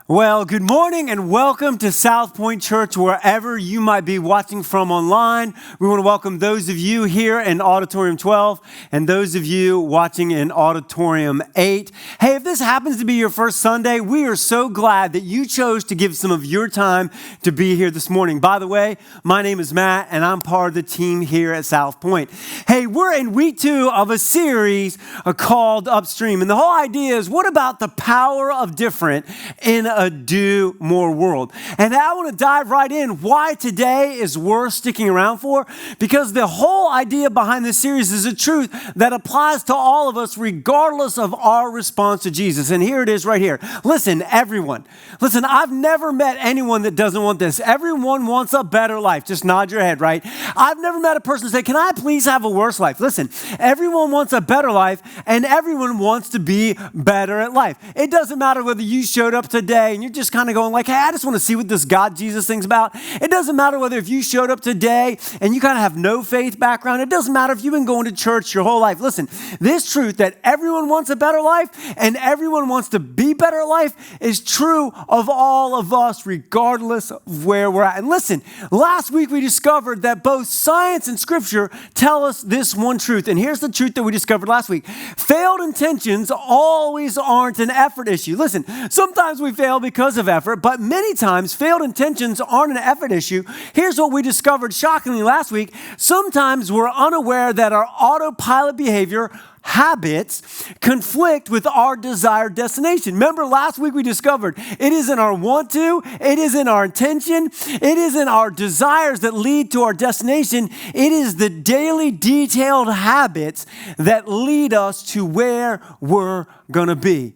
Well, good morning and welcome to SouthPoint Church, wherever you might be watching from online. We want to welcome those of you here in Auditorium 12 and those of you watching in Auditorium 8. Hey, if this happens to be your first Sunday, we are so glad that you chose to give some of your time to be here this morning. By the way, my name is Matt and I'm part of the team here at SouthPoint. Hey, we're in week 2 of a series called Upstream. And the whole idea is, what about the power of different in a do more world? And I want to dive right in why today is worth sticking around for, because the whole idea behind this series is a truth that applies to all of us regardless of our response to Jesus. And here it is right here. Listen, everyone. Listen, I've never met anyone that doesn't want this. Everyone wants a better life. Just nod your head, right? I've never met a person say, can I please have a worse life? Listen, everyone wants a better life and everyone wants to be better at life. It doesn't matter whether you showed up today and you're just kind of going like, hey, I just want to see what this God Jesus thing's about. It doesn't matter whether if you showed up today and you kind of have no faith background. It doesn't matter if you've been going to church your whole life. Listen, this truth that everyone wants a better life and everyone wants to be better at life is true of all of us, regardless of where we're at. And listen, last week we discovered that both science and scripture tell us this one truth. And here's the truth that we discovered last week. Failed intentions always aren't an effort issue. Listen, sometimes we fail because of effort, but many times failed intentions aren't an effort issue. Here's what we discovered shockingly last week. Sometimes we're unaware that our autopilot behavior habits conflict with our desired destination. Remember last week we discovered it isn't our want to, it isn't our intention, it isn't our desires that lead to our destination. It is the daily detailed habits that lead us to where we're going to be.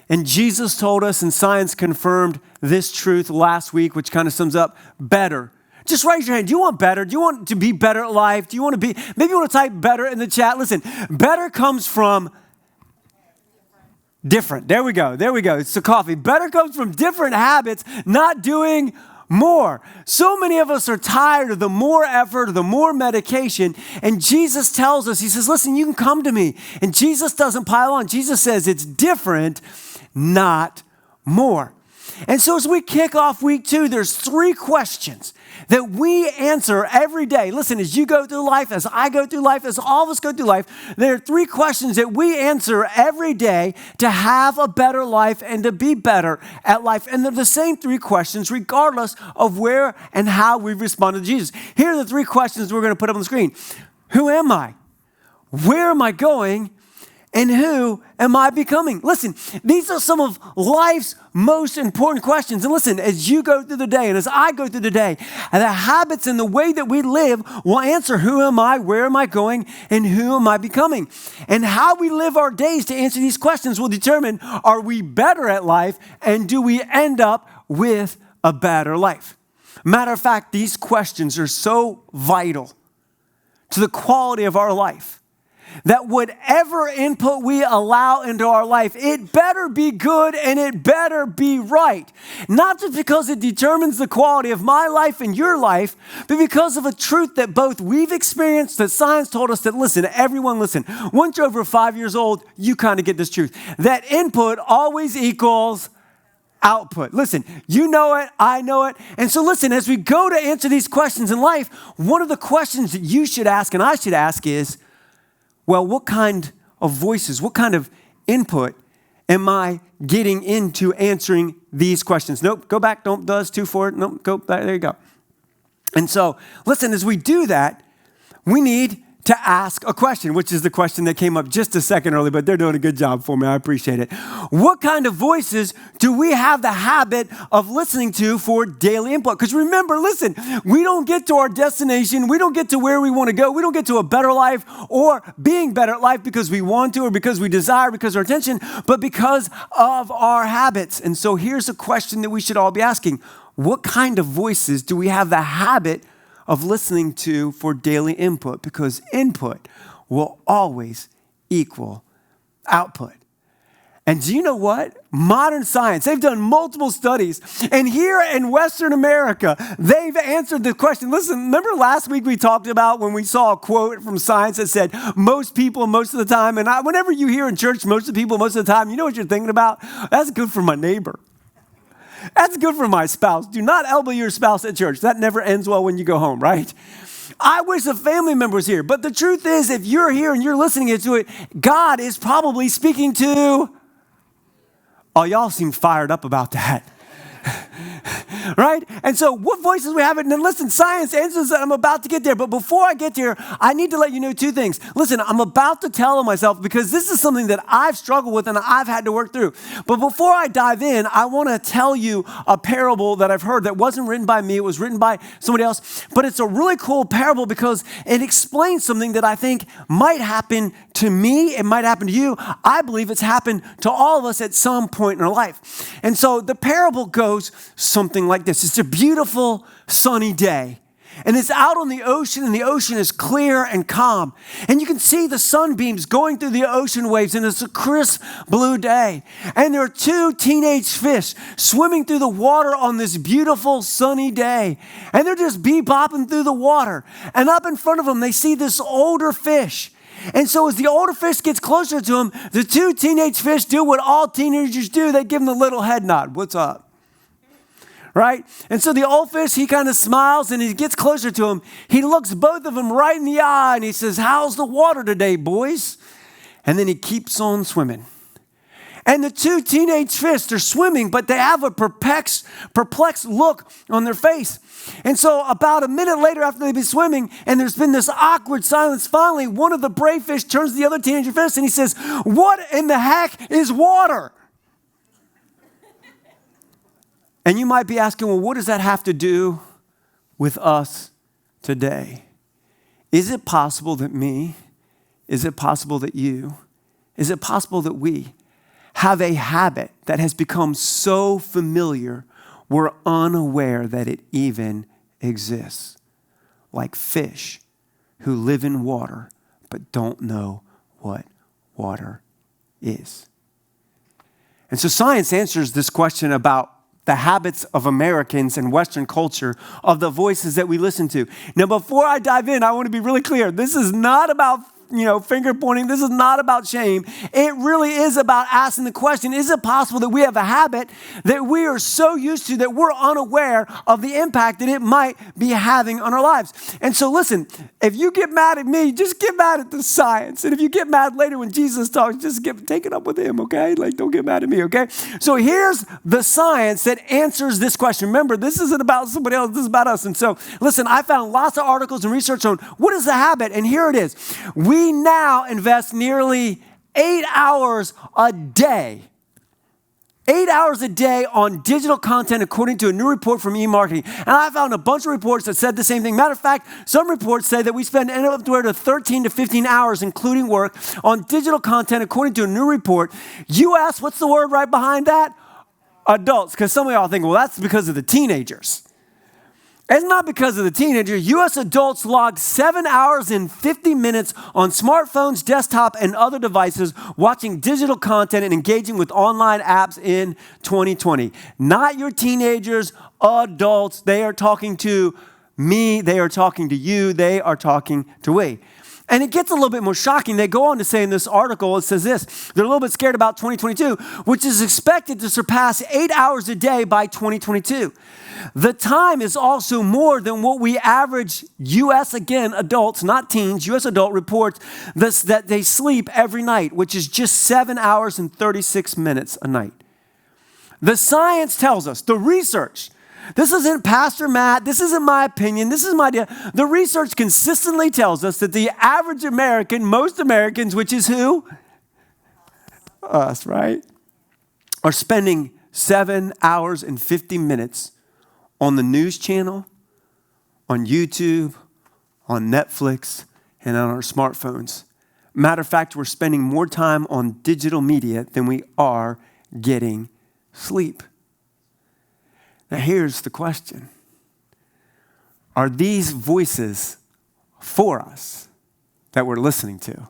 And Jesus told us, and science confirmed this truth last week, which kind of sums up better. Just raise your hand. Do you want better? Do you want to be better at life? Do you want to be, maybe you want to type better in the chat. Listen, better comes from different. There we go. It's the coffee. Better comes from different habits, not doing more. So many of us are tired of the more effort, the more medication. And Jesus tells us, he says, listen, you can come to me. And Jesus doesn't pile on. Jesus says it's different, not more. And so as we kick off week 2, there's 3 questions that we answer every day. Listen, as you go through life, as I go through life, as all of us go through life, there are 3 questions that we answer every day to have a better life and to be better at life. And they're the same 3 questions regardless of where and how we respond to Jesus. Here are the 3 questions we're going to put up on the screen. Who am I? Where am I going? And who am I becoming? Listen, these are some of life's most important questions. And listen, as you go through the day and as I go through the day, the habits and the way that we live will answer who am I, where am I going, and who am I becoming? And how we live our days to answer these questions will determine, are we better at life and do we end up with a better life? Matter of fact, these questions are so vital to the quality of our life that whatever input we allow into our life, it better be good and it better be right. Not just because it determines the quality of my life and your life, but because of a truth that both we've experienced, that science told us that, listen, everyone listen, once you're over 5 years old, you kind of get this truth, that input always equals output. Listen, you know it, I know it. And so listen, as we go to answer these questions in life, one of the questions that you should ask and I should ask is, well, what kind of voices, what kind of input am I getting into answering these questions? Nope, go back, don't, does, 2, 4, nope, go back, there you go. And so, listen, as we do that, we need to ask a question, which is the question that came up just a second early, but they're doing a good job for me. I appreciate it. What kind of voices do we have the habit of listening to for daily input? Because remember, listen, we don't get to our destination. We don't get to where we want to go. We don't get to a better life or being better at life because we want to or because we desire, because of our attention, but because of our habits. And so here's a question that we should all be asking. What kind of voices do we have the habit of listening to for daily input? Because input will always equal output. And do you know what? Modern science, they've done multiple studies. And here in Western America, they've answered the question. Listen, remember last week we talked about when we saw a quote from science that said, most people, most of the time, and whenever you hear in church, most of the people, most of the time, you know what you're thinking about? That's good for my neighbor. That's good for my spouse. Do not elbow your spouse at church. That never ends well when you go home, right? I wish a family member was here. But the truth is, if you're here and you're listening to it, God is probably speaking to... Oh, y'all seem fired up about that. Right? And so what voices we have? And then listen, science answers that. I'm about to get there. But before I get there, I need to let you know two things. Listen, I'm about to tell myself because this is something that I've struggled with and I've had to work through. But before I dive in, I want to tell you a parable that I've heard that wasn't written by me. It was written by somebody else. But it's a really cool parable because it explains something that I think might happen to me. It might happen to you. I believe it's happened to all of us at some point in our life. And so the parable goes something like this. It's a beautiful sunny day. And it's out on the ocean, and the ocean is clear and calm. And you can see the sunbeams going through the ocean waves, and it's a crisp blue day. And there are two teenage fish swimming through the water on this beautiful sunny day. And they're just bebopping through the water. And up in front of them, they see this older fish. And so as the older fish gets closer to him, the two teenage fish do what all teenagers do. They give him the little head nod. What's up? Right? And so the old fish, he kind of smiles and he gets closer to him. He looks both of them right in the eye and he says, "How's the water today, boys?" And then he keeps on swimming. And the two teenage fish, they're swimming, but they have a perplexed look on their face. And so about a minute later after they've been swimming and there's been this awkward silence, finally one of the brave fish turns to the other teenage fish and he says, "What in the heck is water?" And you might be asking, well, what does that have to do with us today? Is it possible that me, is it possible that you, is it possible that we have a habit that has become so familiar we're unaware that it even exists? Like fish who live in water but don't know what water is. And so science answers this question about the habits of Americans and Western culture, of the voices that we listen to. Now, before I dive in, I want to be really clear. This is not about finger pointing. This is not about shame. It really is about asking the question, is it possible that we have a habit that we are so used to that we're unaware of the impact that it might be having on our lives? And so listen, if you get mad at me, just get mad at the science. And if you get mad later when Jesus talks, just take it up with him, okay? Don't get mad at me, okay? So here's the science that answers this question. Remember, this isn't about somebody else. This is about us. And so listen, I found lots of articles and research on what is the habit. And here it is. We now invest nearly 8 hours a day. 8 hours a day on digital content, according to a new report from eMarketing. And I found a bunch of reports that said the same thing. Matter of fact, some reports say that we spend anywhere to 13 to 15 hours, including work, on digital content, according to a new report. U.S., what's the word right behind that? Adults. Because some of y'all think, well, that's because of the teenagers. It's not because of the teenager. U.S. adults logged 7 hours and 50 minutes on smartphones, desktop, and other devices watching digital content and engaging with online apps in 2020. Not your teenagers, adults. They are talking to me. They are talking to you. They are talking to we. And it gets a little bit more shocking. They go on to say in this article, it says this, they're a little bit scared about 2022, which is expected to surpass 8 hours a day by 2022. The time is also more than what we average U.S., again, adults, not teens, U.S. adult reports this, that they sleep every night, which is just 7 hours and 36 minutes a night. The science tells us, the research, this isn't Pastor Matt, this isn't my opinion, this is my idea. The research consistently tells us that the average American, most Americans, which is who? Us, right? Are spending 7 hours and 50 minutes on the news channel, on YouTube, on Netflix, and on our smartphones. Matter of fact, we're spending more time on digital media than we are getting sleep. Now here's the question. Are these voices for us that we're listening to?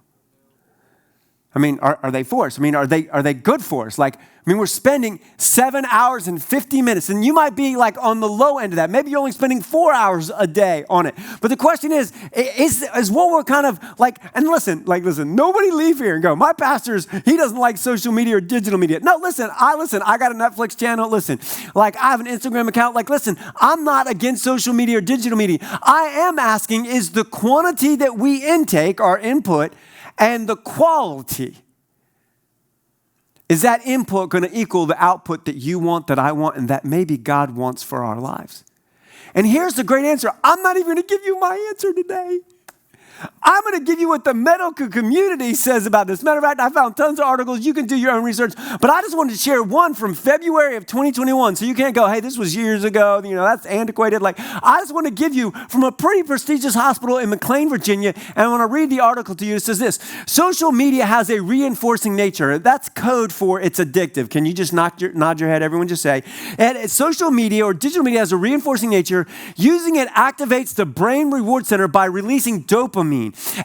I mean, are they for us? I mean, are they good for us? Like, I mean, we're spending 7 hours and 50 minutes, and you might be like on the low end of that. Maybe you're only spending 4 hours a day on it. But the question is what we're kind of like, and listen, nobody leave here and go, my pastor's, he doesn't like social media or digital media. No, listen, I got a Netflix channel. Listen, like I have an Instagram account. Like, listen, I'm not against social media or digital media. I am asking, is the quantity that we intake, our input, and the quality, is that input going to equal the output that you want, that I want, and that maybe God wants for our lives? And here's the great answer. I'm not even going to give you my answer today. I'm going to give you what the medical community says about this. Matter of fact, I found tons of articles. You can do your own research. But I just wanted to share one from February of 2021. So you can't go, hey, this was years ago. You know, that's antiquated. Like, I just want to give you from a pretty prestigious hospital in McLean, Virginia. And I want to read the article to you. It says this: social media has a reinforcing nature. That's code for it's addictive. Can you just nod your head? Everyone just say. And social media or digital media has a reinforcing nature. Using it activates the brain reward center by releasing dopamine,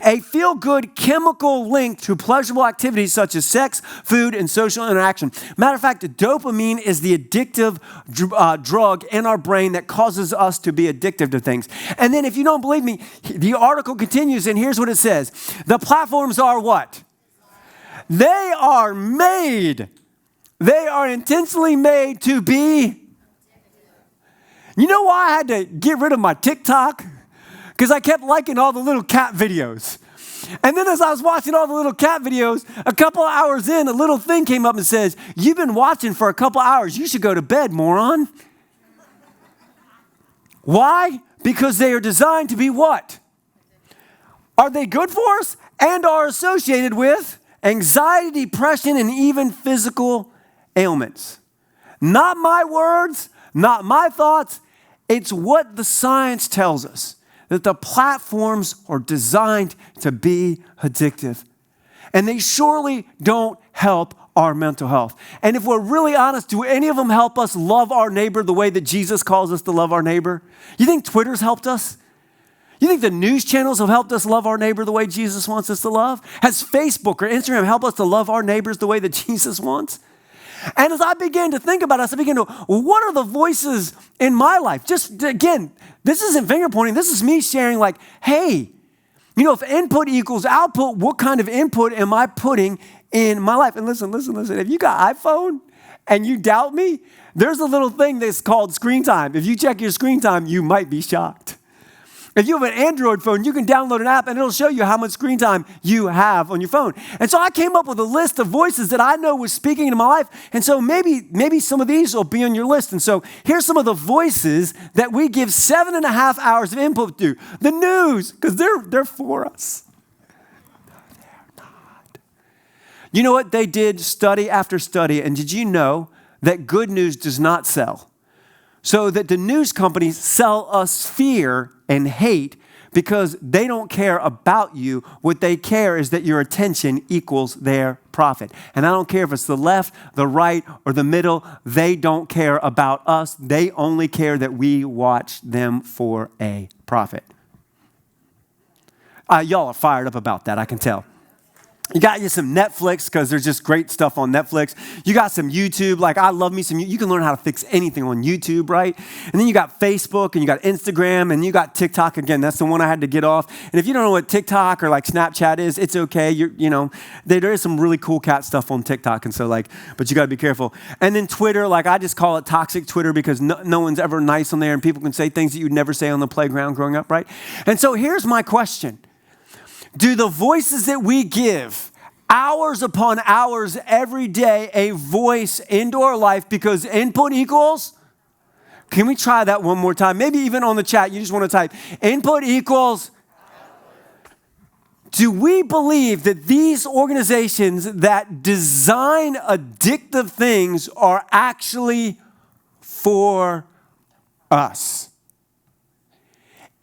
a feel-good chemical linked to pleasurable activities such as sex, food, and social interaction. Matter of fact, dopamine is the addictive drug in our brain that causes us to be addicted to things. And then if you don't believe me, the article continues, and here's what it says. The platforms are what? They are made. They are intentionally made to be. You know why I had to get rid of my TikTok? Because I kept liking all the little cat videos. And then as I was watching all the little cat videos, a couple of hours in, a little thing came up and says, you've been watching for a couple hours. You should go to bed, moron. Why? Because they are designed to be what? Are they good for us? And are associated with anxiety, depression, and even physical ailments. Not my words, not my thoughts. It's what the science tells us. That the platforms are designed to be addictive. And they surely don't help our mental health. And if we're really honest, do any of them help us love our neighbor the way that Jesus calls us to love our neighbor? You think Twitter's helped us? You think the news channels have helped us love our neighbor the way Jesus wants us to love? Has Facebook or Instagram helped us to love our neighbors the way that Jesus wants? And as I began to think about it, I began to, what are the voices in my life? Just again, this isn't finger pointing. This is me sharing like, hey, you know, if input equals output, what kind of input am I putting in my life? And listen. If you got iPhone and you doubt me, there's a little thing that's called screen time. If you check your screen time, you might be shocked. If you have an Android phone, you can download an app and it'll show you how much screen time you have on your phone. And so I came up with a list of voices that I know was speaking into my life. And so maybe some of these will be on your list. And so here's some of the voices that we give 7.5 hours of input to. The news, because they're for us. No, they're not. You know what? They did study after study. And did you know that good news does not sell? So that the news companies sell us fear and hate because they don't care about you. What they care is that your attention equals their profit. And I don't care if it's the left, the right, or the middle. They don't care about us. They only care that we watch them for a profit. Y'all are fired up about that, I can tell. You got you some Netflix because there's just great stuff on Netflix. You got some YouTube. Like, I love me some. You can learn how to fix anything on YouTube, right? And then you got Facebook and you got Instagram and you got TikTok. Again, that's the one I had to get off. And if you don't know what TikTok or like Snapchat is, it's okay. There is some really cool cat stuff on TikTok. And so but you got to be careful. And then Twitter, like I just call it toxic Twitter because no one's ever nice on there and people can say things that you'd never say on the playground growing up, right? And so here's my question. Do the voices that we give hours upon hours every day a voice into our life because input equals? Can we try that one more time? Maybe even on the chat, you just want to type input equals. Do we believe that these organizations that design addictive things are actually for us?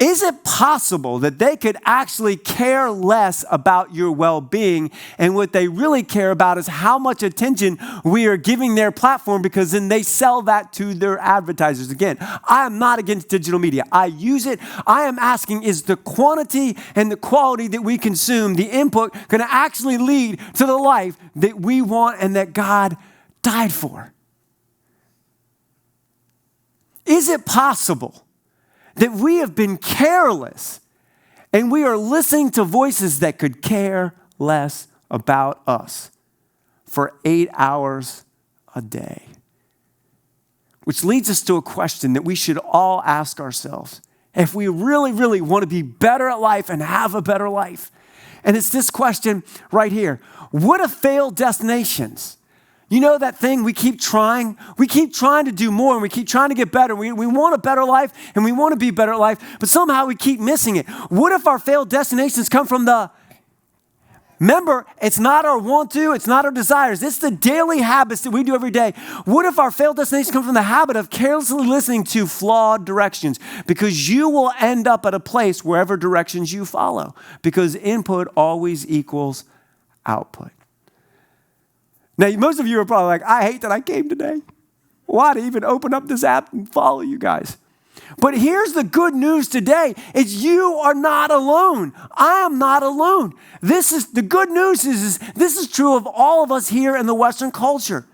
Is it possible that they could actually care less about your well-being, and what they really care about is how much attention we are giving their platform, because then they sell that to their advertisers? Again, I am not against digital media. I use it. I am asking, is the quantity and the quality that we consume, the input, going to actually lead to the life that we want and that God died for? Is it possible that we have been careless and we are listening to voices that could care less about us for 8 hours a day? Which leads us to a question that we should all ask ourselves if we really, really want to be better at life and have a better life. And it's this question right here. What have failed destinations? You know that thing we keep trying? We keep trying to do more, and we keep trying to get better. We want a better life, and we want to be better at life, but somehow we keep missing it. What if our failed destinations come from remember, it's not our want to, it's not our desires. It's the daily habits that we do every day. What if our failed destinations come from the habit of carelessly listening to flawed directions? Because you will end up at a place wherever directions you follow, because input always equals output. Now, most of you are probably like, I hate that I came today. Why to even open up this app and follow you guys? But here's the good news today, is you are not alone. I am not alone. The good news is this is true of all of us here in the Western culture,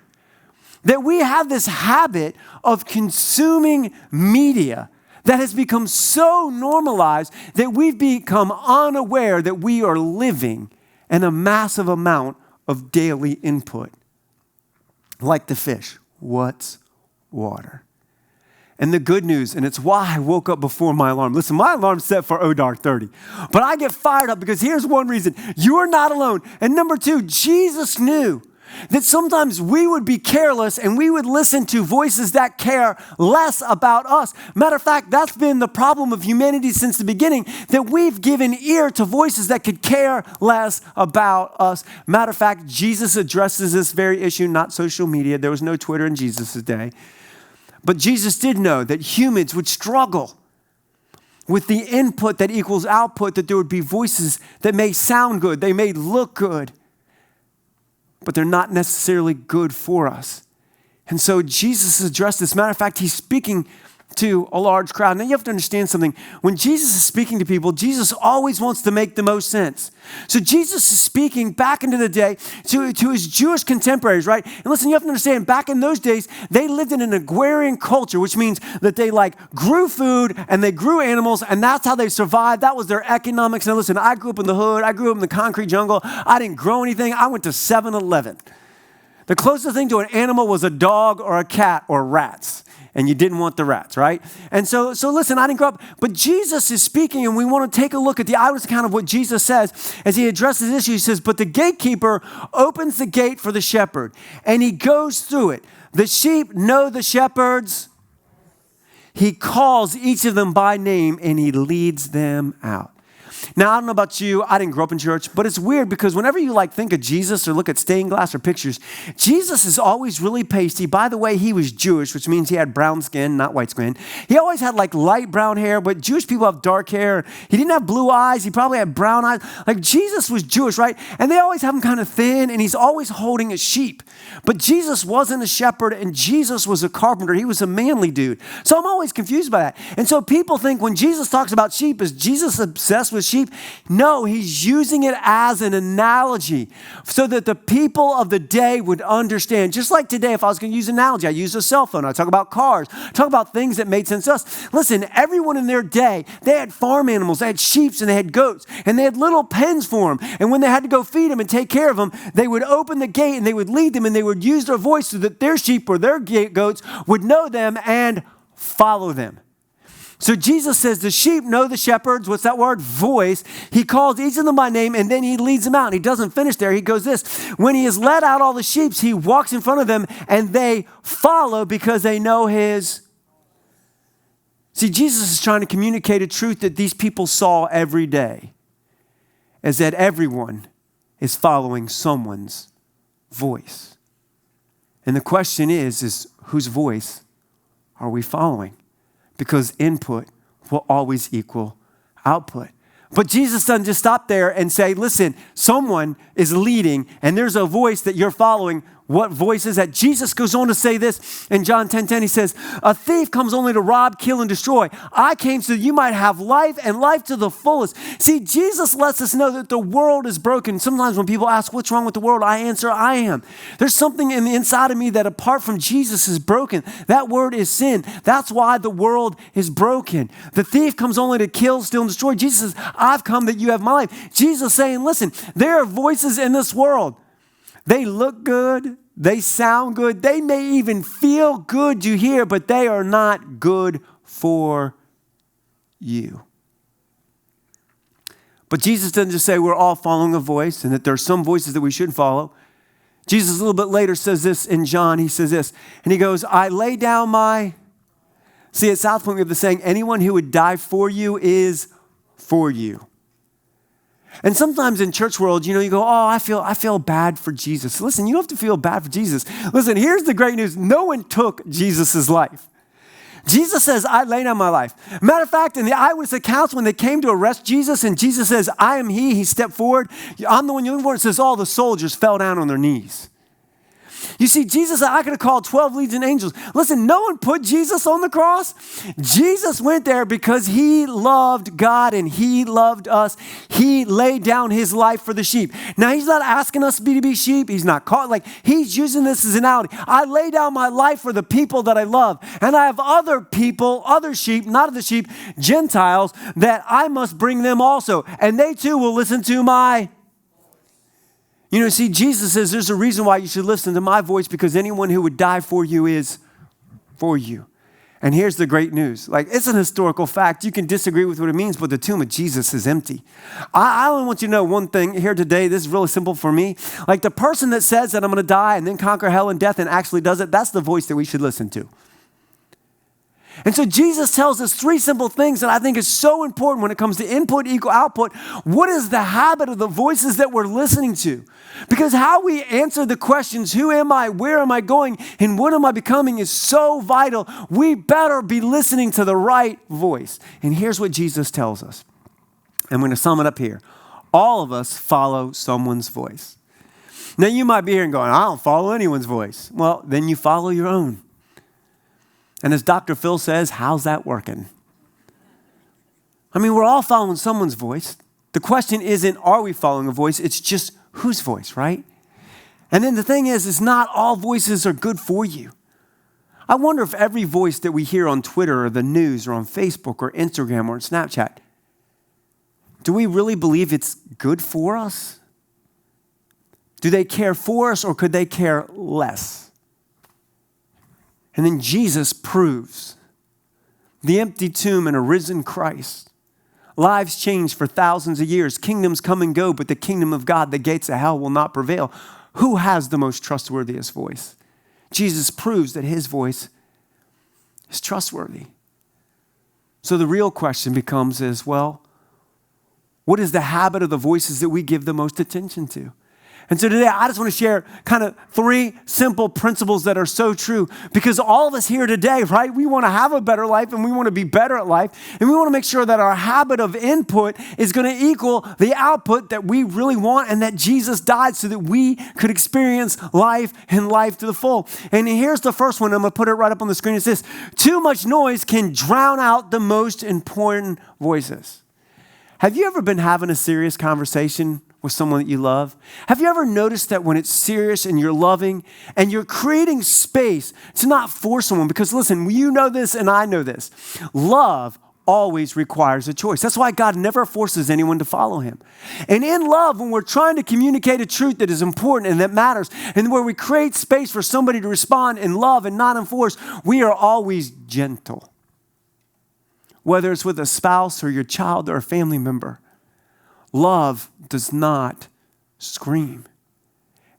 that we have this habit of consuming media that has become so normalized that we've become unaware that we are living in a massive amount of daily input. Like the fish, what's water? And the good news, and it's why I woke up before my alarm. Listen, my alarm's set for 30. But I get fired up because here's one reason. You are not alone. And number two, Jesus knew that sometimes we would be careless and we would listen to voices that care less about us. Matter of fact, that's been the problem of humanity since the beginning, that we've given ear to voices that could care less about us. Matter of fact, Jesus addresses this very issue, not social media. There was no Twitter in Jesus' day. But Jesus did know that humans would struggle with the input that equals output, that there would be voices that may sound good, they may look good, but they're not necessarily good for us. And so Jesus addressed this. Matter of fact, he's speaking to a large crowd. Now you have to understand something. When Jesus is speaking to people, Jesus always wants to make the most sense. So Jesus is speaking back into the day to his Jewish contemporaries, right? And listen, you have to understand, back in those days, they lived in an agrarian culture, which means that they grew food and they grew animals, and that's how they survived. That was their economics. Now listen, I grew up in the hood. I grew up in the concrete jungle. I didn't grow anything. I went to 7-Eleven. The closest thing to an animal was a dog or a cat or rats. And you didn't want the rats, right? And so listen, I didn't grow up. But Jesus is speaking, and we want to take a look at the eyewitness account of what Jesus says as he addresses this issue. He says, but the gatekeeper opens the gate for the shepherd, and he goes through it. The sheep know the shepherds. He calls each of them by name, and he leads them out. Now, I don't know about you. I didn't grow up in church, but it's weird because whenever you think of Jesus or look at stained glass or pictures, Jesus is always really pasty. By the way, he was Jewish, which means he had brown skin, not white skin. He always had light brown hair, but Jewish people have dark hair. He didn't have blue eyes. He probably had brown eyes. Jesus was Jewish, right? And they always have him kind of thin, and he's always holding a sheep. But Jesus wasn't a shepherd, and Jesus was a carpenter. He was a manly dude. So I'm always confused by that. And so people think when Jesus talks about sheep, is Jesus obsessed with sheep? No, he's using it as an analogy so that the people of the day would understand. Just like today, if I was going to use an analogy, I use a cell phone. I talk about cars, talk about things that made sense to us. Listen, everyone in their day, they had farm animals, they had sheep and they had goats, and they had little pens for them. And when they had to go feed them and take care of them, they would open the gate and they would lead them, and they would use their voice so that their sheep or their goats would know them and follow them. So Jesus says the sheep know the shepherds. What's that word? Voice. He calls each of them by name, and then he leads them out. And he doesn't finish there. He goes this. When he has led out all the sheep, he walks in front of them, and they follow because they know his. See, Jesus is trying to communicate a truth that these people saw every day, is that everyone is following someone's voice. And the question is whose voice are we following? Because input will always equal output. But Jesus doesn't just stop there and say, listen, someone is leading and there's a voice that you're following. What voice is that? Jesus goes on to say this in John 10:10. He says, a thief comes only to rob, kill, and destroy. I came so that you might have life and life to the fullest. See, Jesus lets us know that the world is broken. Sometimes when people ask, what's wrong with the world? I answer, I am. There's something in the inside of me that apart from Jesus is broken. That word is sin. That's why the world is broken. The thief comes only to kill, steal, and destroy. Jesus says, I've come that you have my life. Jesus saying, listen, there are voices in this world. They look good. They sound good. They may even feel good to hear, but they are not good for you. But Jesus doesn't just say we're all following a voice and that there are some voices that we shouldn't follow. Jesus a little bit later says this in John. He says this, and he goes, I lay down my... See, at SouthPoint, we have the saying, anyone who would die for you is for you. And sometimes in church world, you go, oh, I feel bad for Jesus. Listen, you don't have to feel bad for Jesus. Listen, here's the great news. No one took Jesus' life. Jesus says, I lay down my life. Matter of fact, in the eyewitness accounts, when they came to arrest Jesus and Jesus says, I am he stepped forward. I'm the one you're looking for. It says all the soldiers fell down on their knees. You see, Jesus said, I could have called 12 legion angels. Listen, no one put Jesus on the cross. Jesus went there because he loved God and he loved us. He laid down his life for the sheep. Now, he's not asking us to be sheep. He's not caught. He's using this as an analogy. I lay down my life for the people that I love. And I have other people, other sheep, not of the sheep, Gentiles, that I must bring them also. And they too will listen to my... see, Jesus says there's a reason why you should listen to my voice because anyone who would die for you is for you. And here's the great news. It's an historical fact. You can disagree with what it means, but the tomb of Jesus is empty. I only want you to know one thing here today. This is really simple for me. The person that says that I'm going to die and then conquer hell and death and actually does it, that's the voice that we should listen to. And so Jesus tells us three simple things that I think is so important when it comes to input equal output. What is the habit of the voices that we're listening to? Because how we answer the questions, who am I, where am I going, and what am I becoming is so vital. We better be listening to the right voice. And here's what Jesus tells us. I'm going to sum it up here. All of us follow someone's voice. Now you might be here and going, I don't follow anyone's voice. Well, then you follow your own. And as Dr. Phil says, how's that working? We're all following someone's voice. The question isn't, are we following a voice? It's just whose voice, right? And then the thing is not all voices are good for you. I wonder if every voice that we hear on Twitter or the news or on Facebook or Instagram or on Snapchat, do we really believe it's good for us? Do they care for us or could they care less? And then Jesus proves the empty tomb and a risen Christ. Lives changed for thousands of years. Kingdoms come and go, but the kingdom of God, the gates of hell will not prevail. Who has the most trustworthiest voice? Jesus proves that his voice is trustworthy. So the real question becomes what is the habit of the voices that we give the most attention to? And so today, I just want to share kind of three simple principles that are so true because all of us here today, right, we want to have a better life and we want to be better at life. And we want to make sure that our habit of input is going to equal the output that we really want and that Jesus died so that we could experience life and life to the full. And here's the first one. I'm going to put it right up on the screen. It says, too much noise can drown out the most important voices. Have you ever been having a serious conversation with someone that you love? Have you ever noticed that when it's serious and you're loving and you're creating space to not force someone? Because listen, you know this and I know this. Love always requires a choice. That's why God never forces anyone to follow him. And in love, when we're trying to communicate a truth that is important and that matters, and where we create space for somebody to respond in love and not in force, we are always gentle. Whether it's with a spouse or your child or a family member, love does not scream.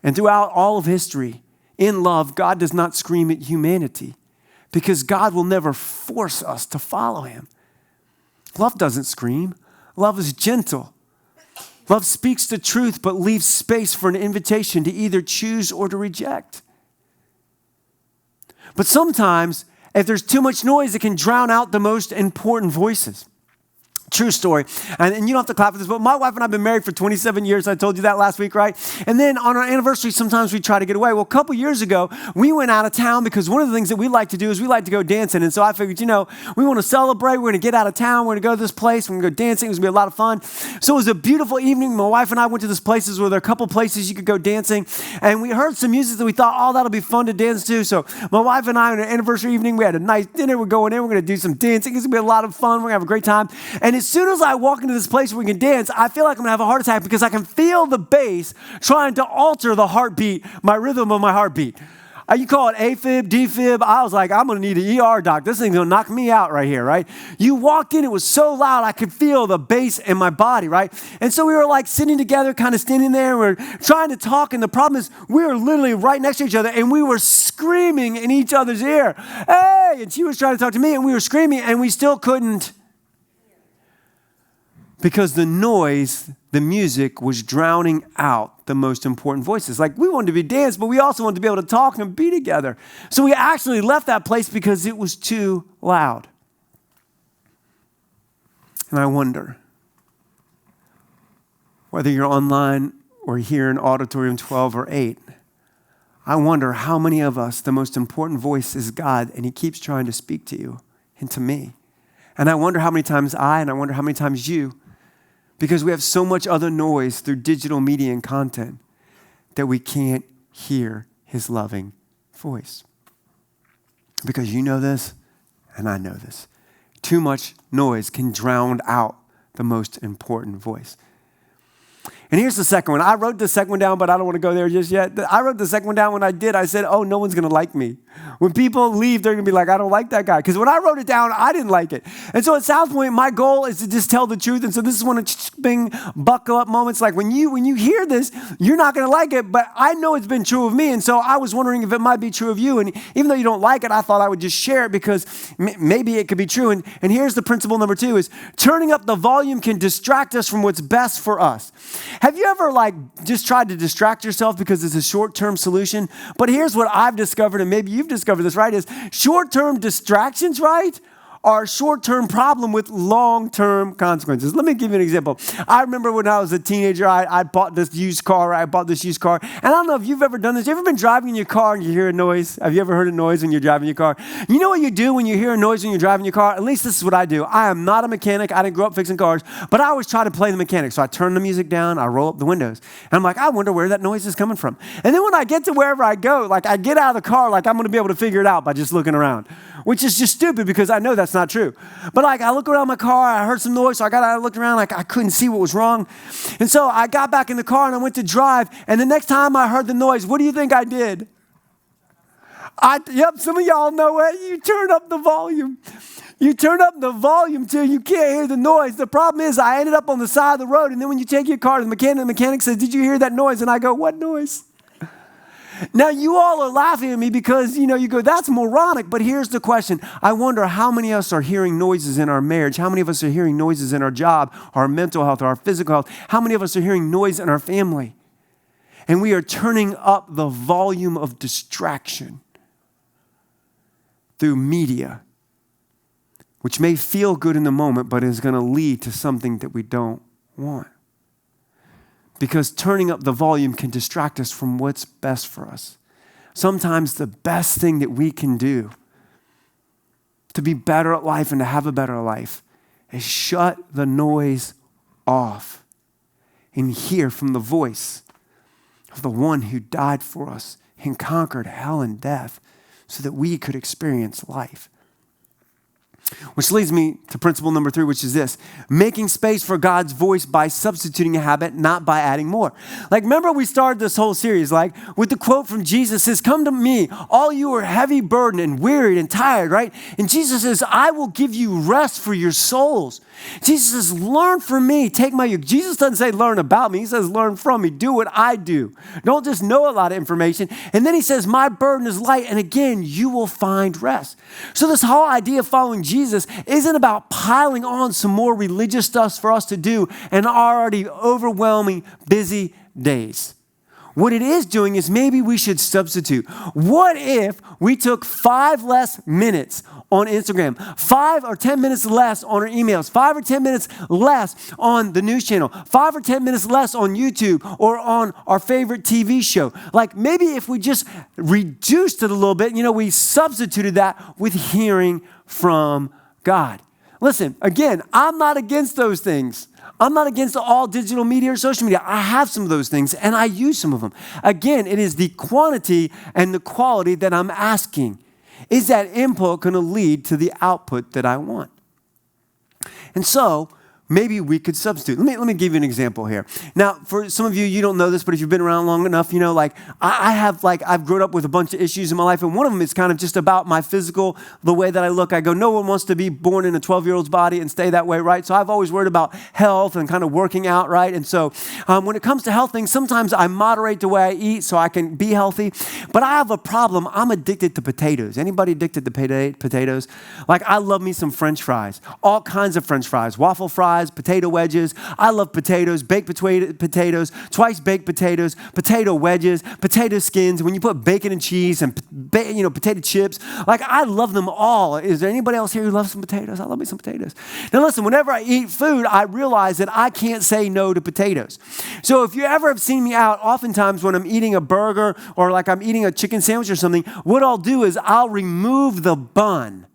And throughout all of history, in love, God does not scream at humanity because God will never force us to follow him. Love doesn't scream. Love is gentle. Love speaks the truth but leaves space for an invitation to either choose or to reject. But sometimes, if there's too much noise, it can drown out the most important voices. True story. And you don't have to clap for this, but my wife and I have been married for 27 years. I told you that last week, right? And then on our anniversary, sometimes we try to get away. Well, a couple years ago, we went out of town because one of the things that we like to do is we like to go dancing. And so I figured, we want to celebrate. We're going to get out of town. We're going to go to this place. We're going to go dancing. It's going to be a lot of fun. So it was a beautiful evening. My wife and I went to this places where there are a couple places you could go dancing. And we heard some music that we thought, oh, that'll be fun to dance to. So my wife and I on our anniversary evening, we had a nice dinner. We're going in. We're going to do some dancing. It's going to be a lot of fun. We're going to have a great time. And as soon as I walk into this place where we can dance, I feel like I'm going to have a heart attack because I can feel the bass trying to alter the heartbeat, my rhythm of my heartbeat. You call it AFib, defib. I was like, I'm going to need an ER doc. This thing's going to knock me out right here, right? You walked in, it was so loud, I could feel the bass in my body, right? And so we were like sitting together, kind of standing there, and we're trying to talk, and the problem is we were literally right next to each other, and we were screaming in each other's ear, hey! And she was trying to talk to me, and we were screaming, and we still couldn't. Because the noise, the music was drowning out the most important voices. Like we wanted to be danced, but we also wanted to be able to talk and be together. So we actually left that place because it was too loud. And I wonder, whether you're online or here in Auditorium 12 or 8, I wonder how many of us, the most important voice is God, and he keeps trying to speak to you and to me. And I wonder how many times I wonder how many times you, because we have so much other noise through digital media and content that we can't hear his loving voice. Because you know this, and I know this. Too much noise can drown out the most important voice. And here's the second one. I wrote the second one down, but I don't want to go there just yet. I wrote the second one down. When I did, I said, oh, no one's going to like me. When people leave, they're going to be like, I don't like that guy. Because when I wrote it down, I didn't like it. And so at SouthPoint, my goal is to just tell the truth. And so this is one of bing, buckle up moments. Like when you hear this, you're not going to like it. But I know it's been true of me. And so I was wondering if it might be true of you. And even though you don't like it, I thought I would just share it because maybe it could be true. And here's the principle number 2 is turning up the volume can distract us from what's best for us. Have you ever just tried to distract yourself because it's a short-term solution? But here's what I've discovered, and maybe you've discovered this, right, is short-term distractions, right, are a short-term problem with long-term consequences. Let me give you an example. I remember when I was a teenager, I bought this used car. And I don't know if you've ever done this. You ever been driving in your car and you hear a noise? Have you ever heard a noise when you're driving your car? You know what you do when you hear a noise when you're driving your car? At least this is what I do. I am not a mechanic. I didn't grow up fixing cars, but I always try to play the mechanic. So I turn the music down. I roll up the windows. And I'm like, I wonder where that noise is coming from. And then when I get to wherever I go, I get out of the car I'm going to be able to figure it out by just looking around, which is just stupid because I know that's not true. But I look around my car, I heard some noise, so I got out and looked around, I couldn't see what was wrong. And so I got back in the car and I went to drive, and the next time I heard the noise, what do you think I did? Some of y'all know it. You turn up the volume. You turn up the volume till you can't hear the noise. The problem is I ended up on the side of the road, and then when you take your car to the mechanic says, did you hear that noise? And I go, what noise? Now, you all are laughing at me because, you go, that's moronic. But here's the question. I wonder how many of us are hearing noises in our marriage? How many of us are hearing noises in our job, our mental health, our physical health? How many of us are hearing noise in our family? And we are turning up the volume of distraction through media, which may feel good in the moment, but is going to lead to something that we don't want. Because turning up the volume can distract us from what's best for us. Sometimes the best thing that we can do to be better at life and to have a better life is shut the noise off and hear from the voice of the one who died for us and conquered hell and death so that we could experience life. Which leads me to principle number 3, which is this: making space for God's voice by substituting a habit, not by adding more. Remember we started this whole series, with the quote from Jesus says, come to me, all you are heavy burdened and wearied and tired, right? And Jesus says, I will give you rest for your souls. Jesus says, learn from me, take my yoke. Jesus doesn't say learn about me. He says, learn from me, do what I do. Don't just know a lot of information. And then he says, my burden is light. And again, you will find rest. So this whole idea of following Jesus isn't about piling on some more religious stuff for us to do in already overwhelming, busy days. What it is doing is maybe we should substitute. What if we took 5 less minutes on Instagram, 5 or 10 minutes less on our emails, 5 or 10 minutes less on the news channel, 5 or 10 minutes less on YouTube or on our favorite TV show? Like maybe if we just reduced it a little bit, we substituted that with hearing from God. Listen, again, I'm not against those things. I'm not against all digital media or social media. I have some of those things and I use some of them. Again, it is the quantity and the quality that I'm asking. Is that input going to lead to the output that I want? And so maybe we could substitute. Let me give you an example here. Now, for some of you, you don't know this, but if you've been around long enough, I've grown up with a bunch of issues in my life, and one of them is kind of just about my physical, the way that I look. I go, no one wants to be born in a 12-year-old's body and stay that way, right? So I've always worried about health and kind of working out, right? And so when it comes to health things, sometimes I moderate the way I eat so I can be healthy, but I have a problem. I'm addicted to potatoes. Anybody addicted to potatoes? Like I love me some French fries, all kinds of French fries, waffle fries, potato wedges. I love potatoes, baked potatoes, twice baked potatoes, potato wedges, potato skins. When you put bacon and cheese and potato chips, like I love them all. Is there anybody else here who loves some potatoes? I love me some potatoes. Now listen, whenever I eat food, I realize that I can't say no to potatoes. So if you ever have seen me out, oftentimes when I'm eating a burger or like I'm eating a chicken sandwich or something, what I'll do is I'll remove the bun.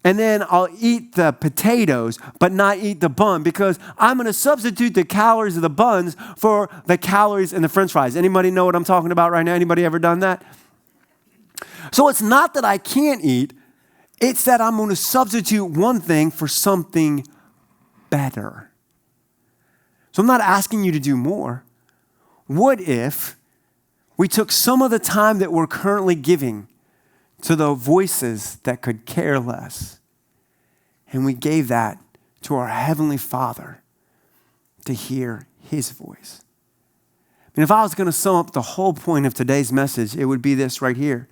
And then I'll eat the potatoes, but not eat the bun because I'm going to substitute the calories of the buns for the calories in the French fries. Anybody know what I'm talking about right now? Anybody ever done that? So it's not that I can't eat. It's that I'm going to substitute one thing for something better. So I'm not asking you to do more. What if we took some of the time that we're currently giving to the voices that could care less, and we gave that to our Heavenly Father to hear His voice? And if I was going to sum up the whole point of today's message, it would be this right here.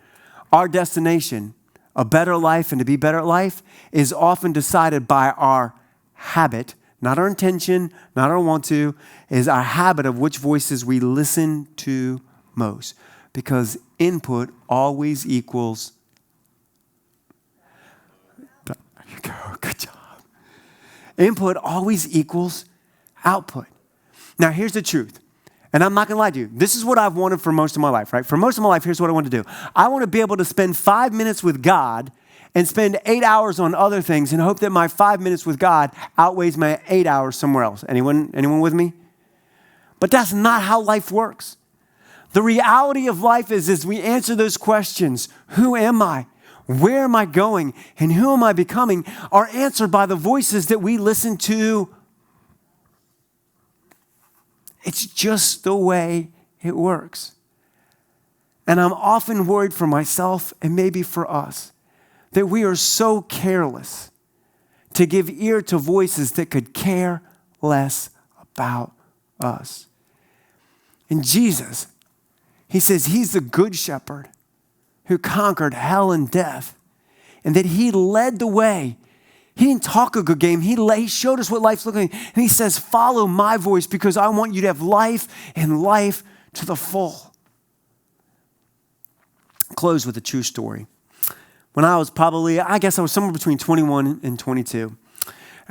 Our destination, a better life and to be better at life, is often decided by our habit, not our intention, not our want to, is our habit of which voices we listen to most. Because input always equals. There you go. Good job. Input always equals output. Now, here's the truth. And I'm not going to lie to you. This is what I've wanted for most of my life, right? For most of my life, here's what I want to do. I want to be able to spend 5 minutes with God and spend 8 hours on other things and hope that my 5 minutes with God outweighs my 8 hours somewhere else. Anyone with me? But that's not how life works. The reality of life is as we answer those questions, who am I? Where am I going? And who am I becoming? Are answered by the voices that we listen to. It's just the way it works. And I'm often worried for myself and maybe for us that we are so careless to give ear to voices that could care less about us. And Jesus, He says He's the good shepherd who conquered hell and death, and that He led the way. He didn't talk a good game. He showed us what life's looking like. And He says, follow my voice because I want you to have life and life to the full. I'll close with a true story. When I was somewhere between 21 and 22.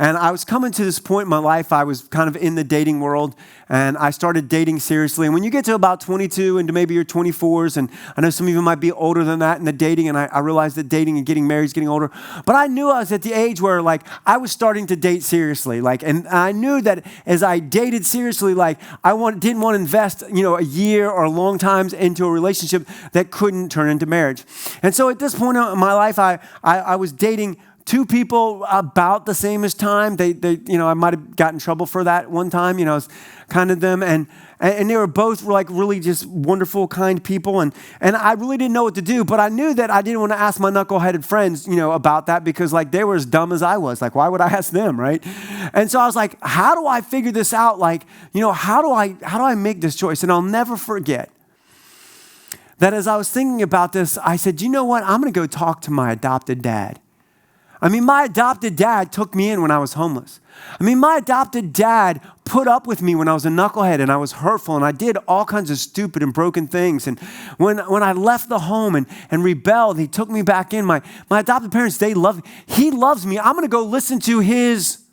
And I was coming to this point in my life, I was kind of in the dating world, and I started dating seriously. And when you get to about 22 and to maybe your 24s, and I know some of you might be older than that in the dating, and I realized that dating and getting married is getting older. But I knew I was at the age where I was starting to date seriously. And I knew that as I dated seriously, I didn't want to invest, a year or long times into a relationship that couldn't turn into marriage. And so at this point in my life, I was dating 2 people about the same as time. They I might have gotten in trouble for that one time. It was kind of them, and they were both really just wonderful, kind people, and I really didn't know what to do. But I knew that I didn't want to ask my knuckleheaded friends, about that because they were as dumb as I was. Why would I ask them, right? And so I was like, how do I figure this out? How do I make this choice? And I'll never forget that as I was thinking about this, I said, you know what? I'm going to go talk to my adopted dad. I mean, my adopted dad took me in when I was homeless. I mean, my adopted dad put up with me when I was a knucklehead and I was hurtful and I did all kinds of stupid and broken things. And when I left the home and rebelled, he took me back in. My adopted parents, they love me. He loves me. I'm going to go listen to his,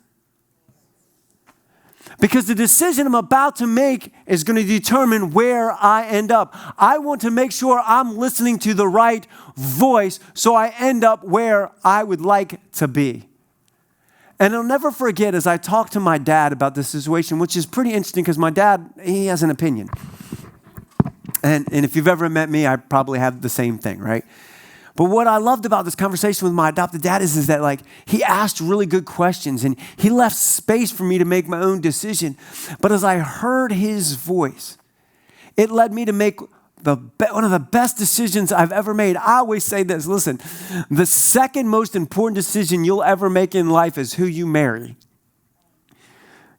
because the decision I'm about to make is going to determine where I end up. I want to make sure I'm listening to the right voice so I end up where I would like to be. And I'll never forget as I talked to my dad about this situation, which is pretty interesting because my dad, he has an opinion. And if you've ever met me, I probably have the same thing, right? But what I loved about this conversation with my adopted dad is that like he asked really good questions and he left space for me to make my own decision. But as I heard his voice, it led me to make one of the best decisions I've ever made. I always say this, listen, the second most important decision you'll ever make in life is who you marry.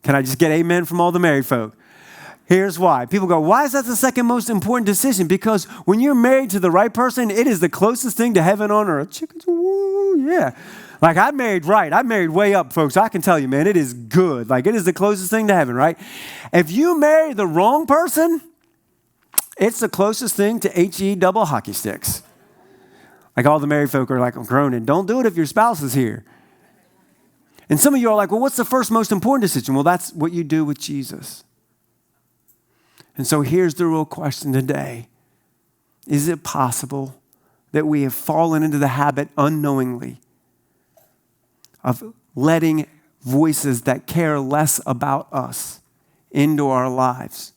Can I just get amen from all the married folk? Here's why. People go, why is that the second most important decision? Because when you're married to the right person, it is the closest thing to heaven on earth. Chickens, woo, yeah. Like I married right. I married way up, folks. I can tell you, man, it is good. Like it is the closest thing to heaven, right? If you marry the wrong person, it's the closest thing to HE double hockey sticks. Like all the married folk are like, I'm groaning. Don't do it if your spouse is here. And some of you are like, well, what's the first most important decision? Well, that's what you do with Jesus. And so here's the real question today. Is it possible that we have fallen into the habit unknowingly of letting voices that care less about us into our lives?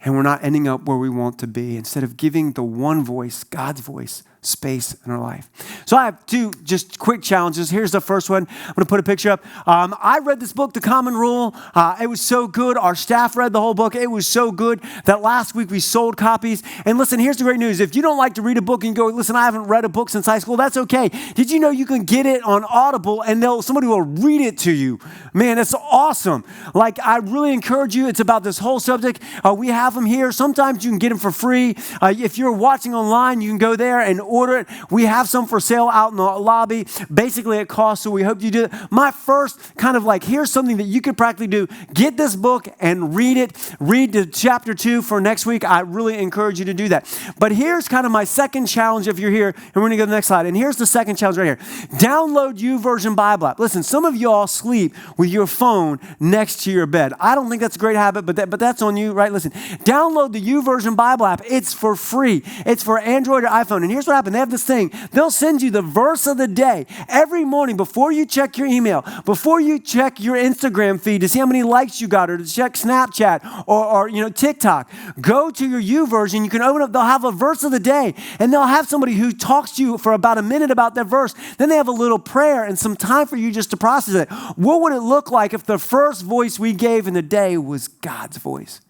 And we're not ending up where we want to be instead of giving the one voice, God's voice, space in our life. So I have two just quick challenges. Here's the first one. I'm going to put a picture up. I read this book, The Common Rule. It was so good. Our staff read the whole book. It was so good that last week we sold copies. And listen, here's the great news. If you don't like to read a book and you go, listen, I haven't read a book since high school, that's okay. Did you know you can get it on Audible and somebody will read it to you? Man, that's awesome. Like, I really encourage you. It's about this whole subject. We have them here. Sometimes you can get them for free. If you're watching online, you can go there and order it. We have some for sale out in the lobby. Basically, it costs, so we hope you do it. My first kind of like, here's something that you could practically do. Get this book and read it. Read the chapter 2 for next week. I really encourage you to do that. But here's kind of my second challenge if you're here, and we're going to go to the next slide. And here's the second challenge right here. Download YouVersion Bible app. Listen, some of you all sleep with your phone next to your bed. I don't think that's a great habit, but that's on you, right? Listen, download the YouVersion Bible app. It's for free. It's for Android or iPhone. And here's what happens. They have this thing. They'll send you the verse of the day every morning before you check your email, before you check your Instagram feed to see how many likes you got, or to check Snapchat or TikTok. Go to your YouVersion. You can open up. They'll have a verse of the day, and they'll have somebody who talks to you for about a minute about that verse. Then they have a little prayer and some time for you just to process it. What would it look like if the first voice we gave in the day was God's voice?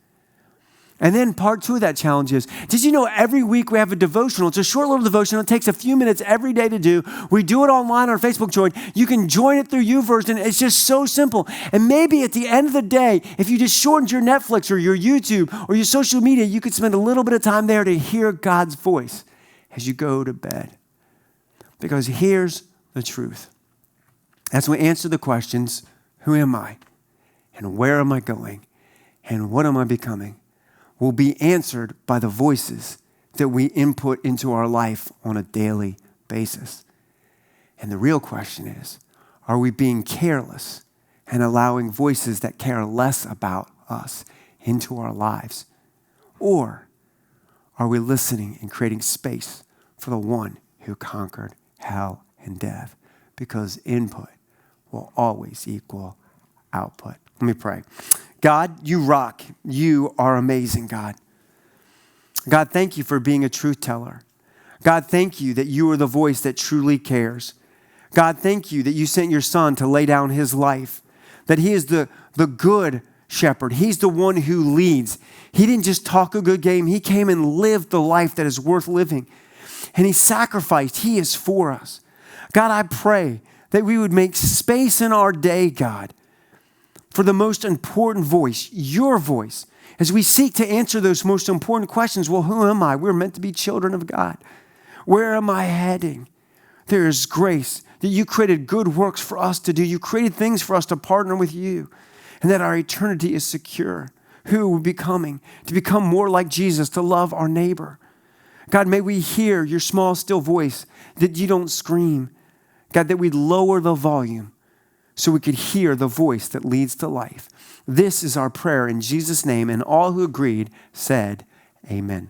And then part 2 of that challenge is, did you know every week we have a devotional? It's a short little devotional. It takes a few minutes every day to do. We do it online on our Facebook join. You can join it through YouVersion. It's just so simple. And maybe at the end of the day, if you just shortened your Netflix or your YouTube or your social media, you could spend a little bit of time there to hear God's voice as you go to bed. Because here's the truth. As we answer the questions, who am I? And where am I going? And what am I becoming? Will be answered by the voices that we input into our life on a daily basis. And the real question is, are we being careless and allowing voices that care less about us into our lives? Or are we listening and creating space for the one who conquered hell and death? Because input will always equal output. Let me pray. God, you rock. You are amazing, God. God, thank you for being a truth teller. God, thank you that you are the voice that truly cares. God, thank you that you sent your son to lay down his life, that he is the good shepherd. He's the one who leads. He didn't just talk a good game. He came and lived the life that is worth living. And he sacrificed. He is for us. God, I pray that we would make space in our day, God, for the most important voice, your voice, as we seek to answer those most important questions. Well, who am I? We're meant to be children of God. Where am I heading? There is grace, that you created good works for us to do. You created things for us to partner with you, and that our eternity is secure. Who will be coming to become more like Jesus, to love our neighbor. God, may we hear your small, still voice, that you don't scream. God, that we lower the volume so we could hear the voice that leads to life. This is our prayer in Jesus' name, and all who agreed said, amen.